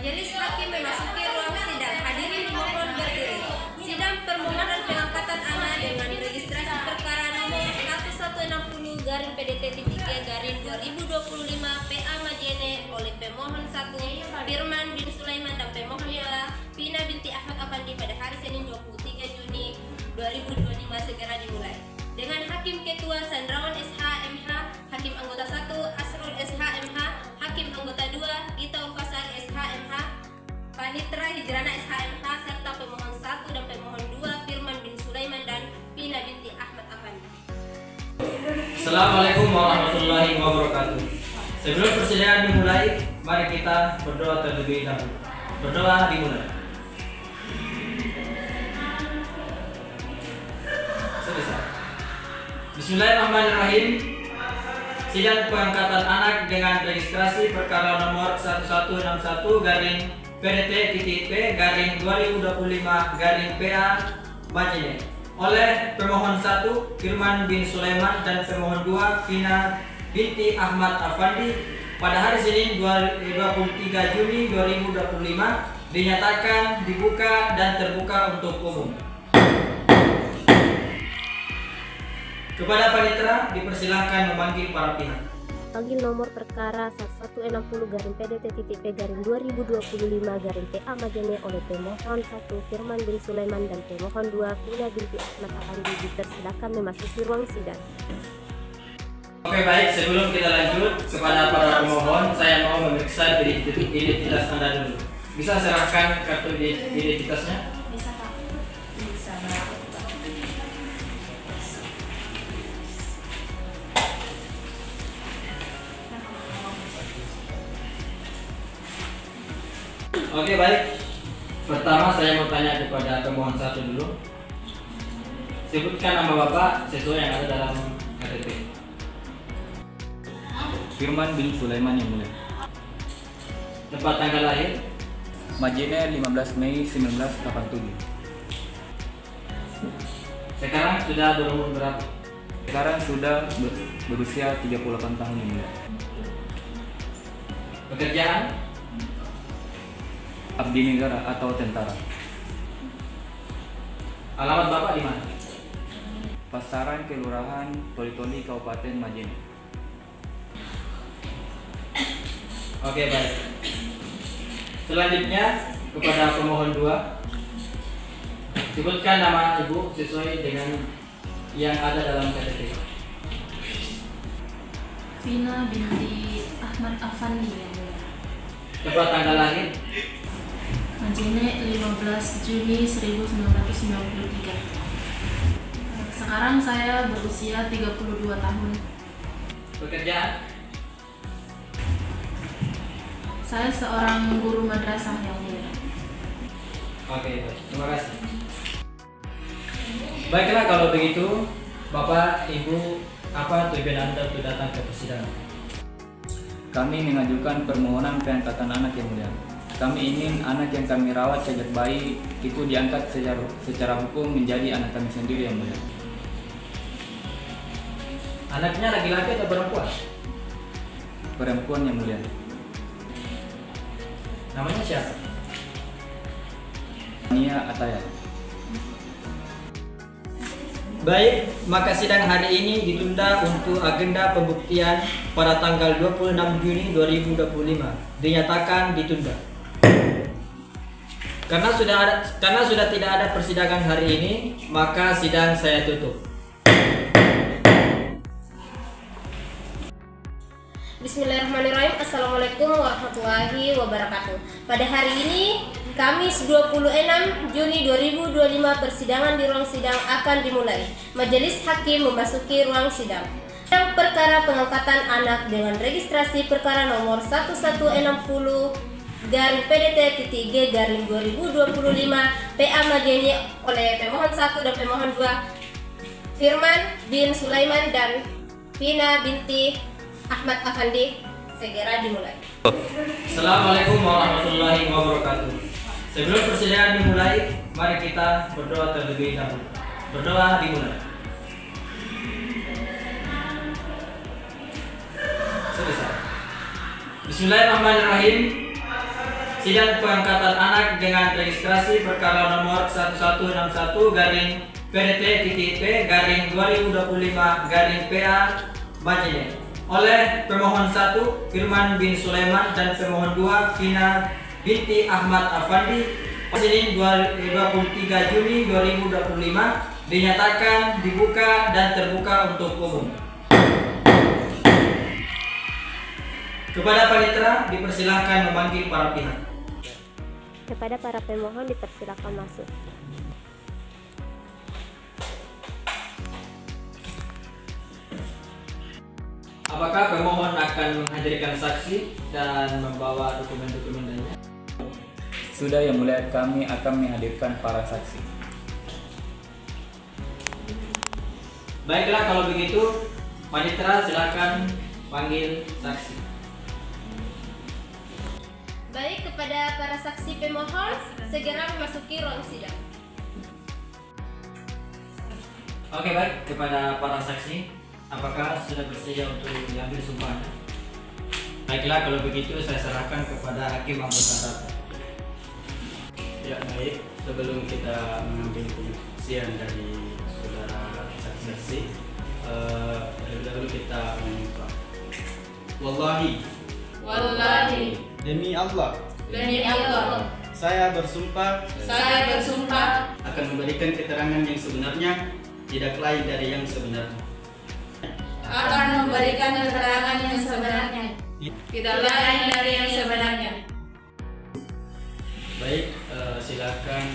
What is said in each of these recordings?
Majelis Hakim memasuki ruang sidang. Hadirin dimohon berdiri. Sidang permohonan pengangkatan anak dengan registrasi perkara nomor 1160-PDT-3-2025 PA Majene oleh pemohon 1 Firman bin Sulaiman dan pemohon 2 Pina binti Ahmad Afandi pada hari Senin 23 Juni 2025 segera dimulai. Dengan Hakim Ketua Sandrawan SH MH, Hakim Anggota 1 Asrul SH MH, Hakim Anggota 2 Gita Ulfasar SH MH, Panitra Hijrana SH MH, serta pemohon 1 dan pemohon 2 Firman bin Sulaiman dan Pina binti Ahmad Afandi. Assalamualaikum warahmatullahi wabarakatuh. Sebelum persidangan dimulai, mari kita berdoa terlebih dahulu. Berdoa dimulai. Selesai. Bismillahirrahmanirrahim. Sidang pengangkatan anak dengan registrasi perkara nomor 1161-PDT-P-2025-PA Majene oleh pemohon 1 Firman bin Sulaiman dan pemohon 2 Pina binti Ahmad Afandi pada hari Senin 23 Juni 2025 dinyatakan dibuka dan terbuka untuk umum. Kepada panitera dipersilahkan memanggil para pihak. Panggil nomor perkara 1160-PDT-P-2025-PA Majene oleh pemohon 1 Firman bin Sulaiman dan pemohon 2 Pina binti Ahmad Afandi dipersilakan memasuki ruang sidang. Oke, baik, sebelum kita lanjut kepada para pemohon, saya mau memeriksa identitas Anda dulu. Bisa serahkan kartu identitasnya? Bisa Pak. Bisa Pak. Oke, baik. Pertama saya mau tanya kepada pemohon 1 dulu. Sebutkan nama Bapak sesuai yang ada dalam KTP. Firman bin Sulaiman yang mulia. Tempat tanggal lahir? Majene 15 Mei 1987. Sekarang sudah berumur berapa? Sekarang sudah berusia 38 tahun yang mulia. Pekerjaan? Abdi negara atau tentara. Alamat Bapak di mana? Pasaran Kelurahan Toli-Toli Kabupaten Majene. Oke, baik. Selanjutnya kepada pemohon 2. Sebutkan nama Ibu sesuai dengan yang ada dalam KTP. Pina binti Ahmad Afandi yang mulia. Tempat tanggal lahir? Majene 15 Juni 1993. Sekarang saya berusia 32 tahun. Pekerjaan? Saya seorang guru madrasah yang mulia. Oke, baik. Terima kasih. Baiklah, kalau begitu, Bapak, Ibu, apa tujuan Anda untuk datang ke persidangan? Kami mengajukan permohonan pengangkatan anak yang mulia. Kami ingin anak yang kami rawat sejak bayi itu diangkat secara hukum menjadi anak kami sendiri yang mulia. Anaknya laki-laki atau perempuan? Perempuan yang mulia. Namanya siapa? Nia Ataya. Baik, maka sidang hari ini ditunda untuk agenda pembuktian pada tanggal 26 Juni 2025. Dinyatakan ditunda. Karena sudah tidak ada persidangan hari ini, maka sidang saya tutup. Bismillahirrahmanirrahim. Assalamualaikum warahmatullahi wabarakatuh. Pada hari ini, Kamis 26 Juni 2025, persidangan di ruang sidang akan dimulai. Majelis Hakim memasuki ruang sidang. Sidang perkara pengangkatan anak dengan registrasi perkara nomor 1160-PDT-G-2025 PA Majene oleh pemohon 1 dan pemohon 2 Firman bin Sulaiman dan Pina binti Ahmad Afandi segera dimulai. Assalamualaikum warahmatullahi wabarakatuh. Sebelum persidangan dimulai, mari kita berdoa terlebih dahulu. Berdoa dimulai. Selesai. Bismillahirrahmanirrahim. sidang pengangkatan anak dengan registrasi perkara nomor 1121-P/2025-PA Majene oleh pemohon 1 Firman bin Sulaiman dan pemohon 2 Vina binti Ahmad Afandi Senin 23 Juni 2025 dinyatakan dibuka dan terbuka untuk umum. Kepada panitera dipersilahkan memanggil para pihak. Kepada para pemohon dipersilakan masuk. Apakah pemohon akan menghadirkan saksi dan membawa dokumen-dokumen lainnya? Sudah, Yang Mulia, kami akan menghadirkan para saksi. Baiklah, kalau begitu panitera silakan panggil saksi. Baik, kepada para saksi pemohon segera memasuki ruang sidang. Oke, baik, kepada para saksi, apakah sudah bersedia untuk diambil sumpah? Baiklah, kalau begitu saya serahkan kepada hakim anggota rapat. Ya, baik. Sebelum kita mengambil kesaksian dari saudara saksi-saksi, terlebih dahulu kita menyumpah. Wallahi, Demi Allah, saya bersumpah akan memberikan keterangan yang sebenarnya, tidak lain dari yang sebenarnya. Baik, silakan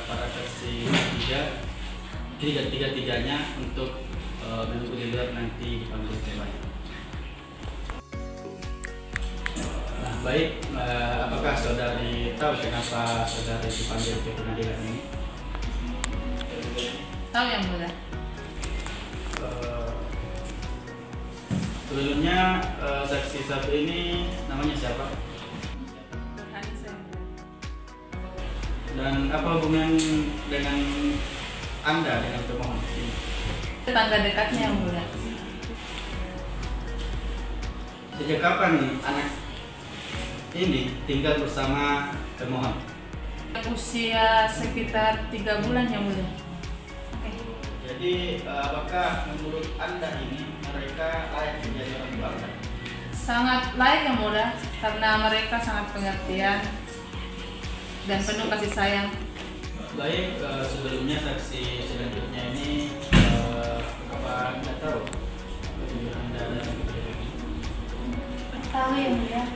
para saksi tiga-tiganya untuk menunggu di luar, nanti dipanggil kembali. Nah, baik, apakah saudari tahu kenapa saudari dipanggil ke pengadilan ini? Tahu, Yang Mulia. Sebelumnya saksi satu ini namanya siapa? Dan apa hubungan dengan Anda dengan pemohon ini? Tetangga dekatnya, Yang Mulia. Sejak kapan anak ini tinggal bersama pemohon? Usia sekitar 3 bulan, Yang Mulia. Jadi apakah menurut Anda ini mereka layak menjadi orang tua Anda? Sangat layak, Yang Mulia, karena mereka sangat pengertian dan penuh kasih sayang. Baik, sebelumnya saksi selanjutnya ini apa Anda tahu tujuan Anda datang ke ini? Tahu, Yang Mulia,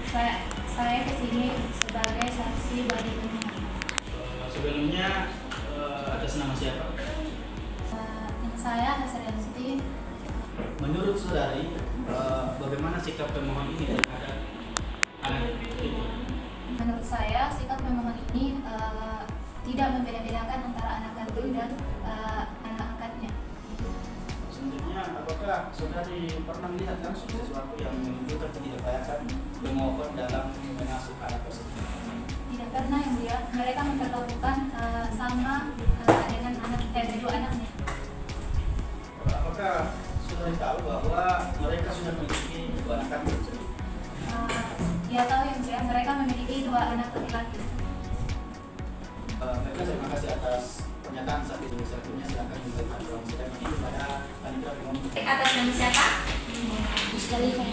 saya kesini sebagai saksi bagi pemohon. Sebelumnya atas nama siapa? Saya Hasrianti. Menurut saudari, bagaimana sikap pemohon ini terhadap anak itu? Menurut saya sikap pemohon ini tidak membeda-bedakan antara anak kandung dan anak angkatnya. Selanjutnya, apakah saudari pernah melihat langsung sesuatu yang menunjukkan ketidaklayakan pemohon dalam mengasuh anak tersebut? Tidak pernah, Yang Mulia. Mereka memperlakukan sama dengan kedua anaknya. Apakah saudari tahu bahwa mereka sudah memiliki dua anak kandung? Ya tahu, Yang Mulia. Mereka memiliki 2 anak laki-laki. Baiklah, terima kasih atas pernyataan saat itu. Selanjutnya silakan memberikan ruang sidang ini kepada panitia pemohon. Atas nama siapa? Musdalifah.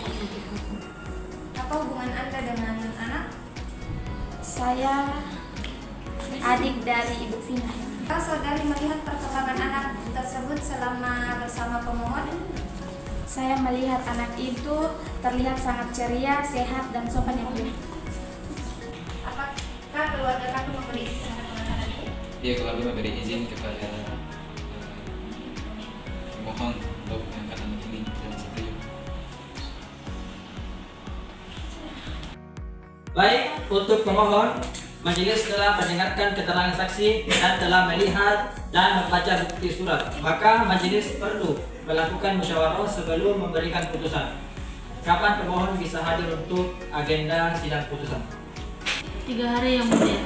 Apa hubungan Anda dengan anak? Saya adik dari Ibu Vina. Apakah saudari melihat perkembangan anak tersebut selama bersama pemohon? Saya melihat anak itu terlihat sangat ceria, sehat, dan sopan, Yang Mulia. Apakah keluarga kamu memberi izin terhadap anak ini? Iya, keluarga memberi izin kepada pemohon untuk mengangkat anak ini dan setuju. Baik, untuk pemohon, majelis telah mendengarkan keterangan saksi dan telah melihat dan membaca bukti surat. Maka majelis perlu melakukan musyawarah sebelum memberikan putusan. Kapan pemohon bisa hadir untuk agenda sidang putusan? 3 hari, Yang Mulia.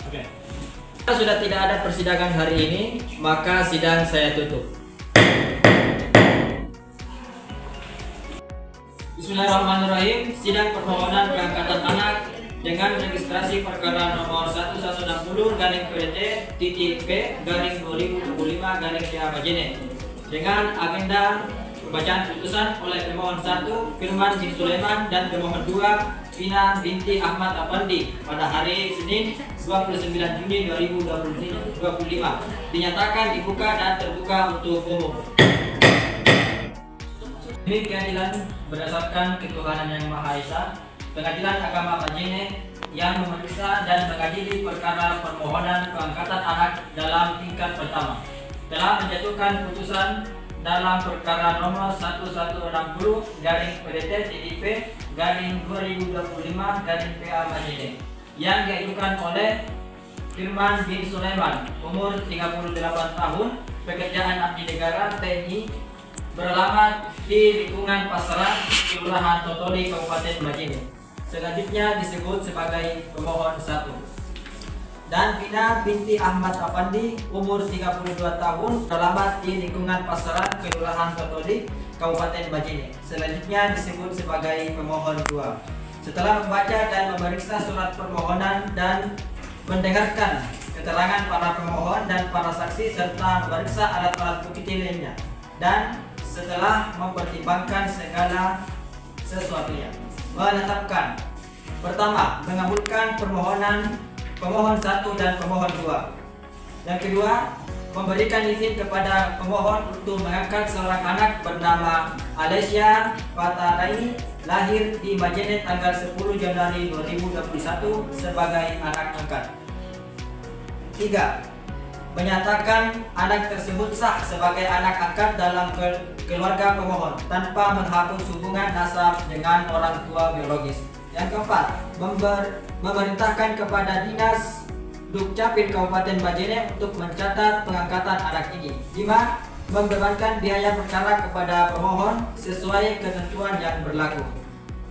Oke. Jika sudah tidak ada persidangan hari ini, maka sidang saya tutup. Bismillahirrahmanirrahim. Sidang permohonan pengangkatan anak dengan registrasi perkara nomor 1160-PDT-P/2025-PA dengan agenda pembacaan putusan oleh pemohon 1 Firman bin Sulaiman dan pemohon 2 Fina binti Ahmad Afandi pada hari Senin 29 Juni 2025 dinyatakan dibuka dan terbuka untuk umum. Demi keadilan berdasarkan ketuhanan yang Maha Esa, Pengadilan Agama Majene yang memeriksa dan mengadili perkara permohonan pengangkatan anak dalam tingkat pertama telah menjatuhkan putusan dalam perkara nomor 1160-PDT-TDP/2025-PA Majene yang diajukan oleh Firman bin Sulaiman, umur 38 tahun, pekerjaan abdi negara TNI, beralamat di lingkungan Pasaran, Kelurahan Totoli, Kabupaten Majene. Selanjutnya disebut sebagai pemohon 1. Dan Fina binti Ahmad Afandi, umur 32 tahun, beralamat di lingkungan Pasaran, Kelurahan Totoli, Kabupaten Majene. Selanjutnya disebut sebagai pemohon 2. Setelah membaca dan memeriksa surat permohonan dan mendengarkan keterangan para pemohon dan para saksi serta memeriksa alat-alat bukti lainnya, dan setelah mempertimbangkan segala sesuatunya, menetapkan: pertama, mengabulkan permohonan pemohon 1 dan pemohon 2. Yang kedua, memberikan izin kepada pemohon untuk mengangkat seorang anak bernama Alessia Fataraini, lahir di Majene tanggal 10 Januari 2021 sebagai anak angkat. 3. Menyatakan anak tersebut sah sebagai anak angkat dalam keluarga pemohon tanpa menghapus hubungan nasab dengan orang tua biologis. Yang keempat, memerintahkan kepada Dinas Dukcapil Kabupaten Majene untuk mencatat pengangkatan anak ini. 5. Membebankan biaya perkara kepada pemohon sesuai ketentuan yang berlaku.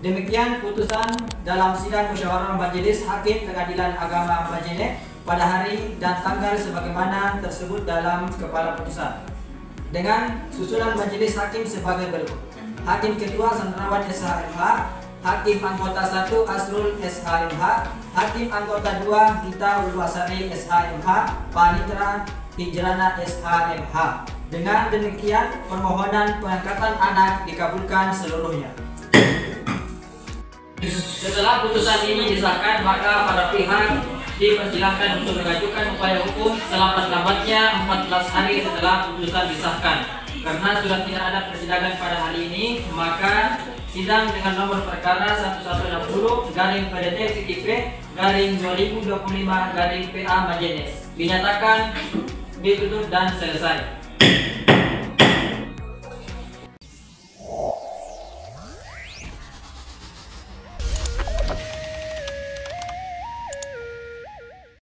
Demikian putusan dalam sidang musyawarah majelis hakim Pengadilan Agama Majene pada hari dan tanggal sebagaimana tersebut dalam kepala putusan, dengan susunan majelis hakim sebagai berikut: Hakim Ketua Sandrawan SHMH, Hakim Anggota 1 Asrul SHMH, Hakim Anggota 2 Gita Ulwasari SHMH, Panitra Hijrana SHMH. Dengan demikian permohonan pengangkatan anak dikabulkan seluruhnya. Setelah putusan ini disahkan, maka para pihak dipersilakan untuk mengajukan upaya hukum selambat-lambatnya 14 hari setelah putusan disahkan. Karena sudah tidak ada persidangan pada hari ini, maka sidang dengan nomor perkara 1160-PDT-TDP/2025-PA Majene dinyatakan ditutup dan selesai.